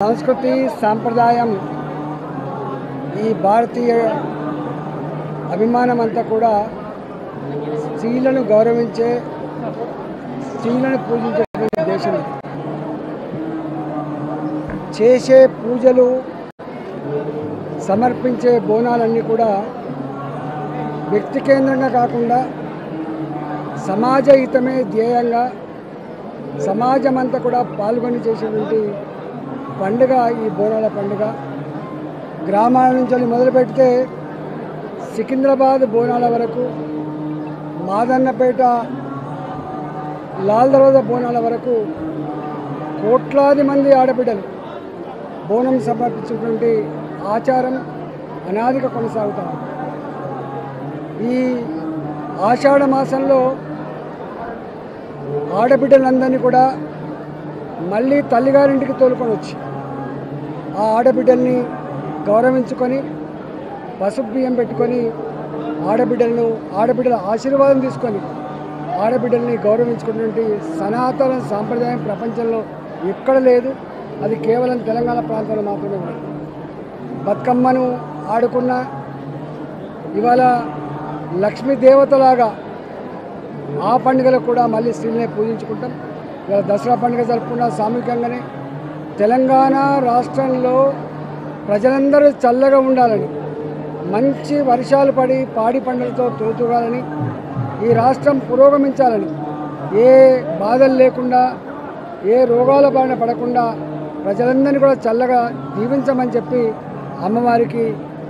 సంస్కృతి సాంప్రదాయం ఈ భారతీయ అభిమానం అంతా కూడా స్త్రీలను గౌరవించే స్త్రీలను పూజించే దేశం. చేసే పూజలు సమర్పించే బోనాలన్నీ కూడా వ్యక్తి కేంద్రంగా కాకుండా సమాజ హితమే ధ్యేయంగా సమాజం అంతా కూడా పాల్గొని చేసేటువంటి పండుగ ఈ బోనాల పండుగ. గ్రామాల నుంచి మొదలు పెడితే సికింద్రాబాద్ బోనాల వరకు, మాదన్నపేట లాల్ దర్వాజా బోనాల వరకు కోట్లాది మంది ఆడబిడ్డలు బోనం సమర్పించేటువంటి ఆచారం అనాదిగా కొనసాగుతారు. ఈ ఆషాఢ మాసంలో ఆడబిడ్డలందరినీ కూడా మళ్ళీ తల్లిగారింటికి తోలుకొని వచ్చి ఆ ఆడబిడ్డల్ని గౌరవించుకొని పసుపు బియ్యం పెట్టుకొని ఆడబిడ్డల ఆశీర్వాదం తీసుకొని ఆడబిడ్డల్ని గౌరవించుకున్నటువంటి సనాతన సాంప్రదాయం ప్రపంచంలో ఎక్కడ లేదు. అది కేవలం తెలంగాణ ప్రాంతంలో మాత్రమే ఉంది. బతుకమ్మను ఆడుకున్న ఇవాళ లక్ష్మీదేవతలాగా ఆ పండుగలో కూడా మళ్ళీ స్త్రీలనే పూజించుకుంటాం. ఇవాళ దసరా పండుగ జరుపుకున్న సామూహికంగానే తెలంగాణ రాష్ట్రంలో ప్రజలందరూ చల్లగా ఉండాలని, మంచి వర్షాలు పడి పాడి పంటలతో తోతుగాలని, ఈ రాష్ట్రం పురోగమించాలని, ఏ బాధలు లేకుండా ఏ రోగాల బారిన పడకుండా ప్రజలందరినీ కూడా చల్లగా దీవించమని చెప్పి అమ్మవారికి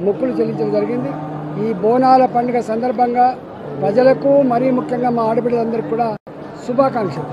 మొక్కులు చెల్లించడం జరిగింది. ఈ బోనాల పండుగ సందర్భంగా ప్రజలకు మరీ ముఖ్యంగా మా ఆడబిడ్డలందరికీ కూడా శుభాకాంక్షలు.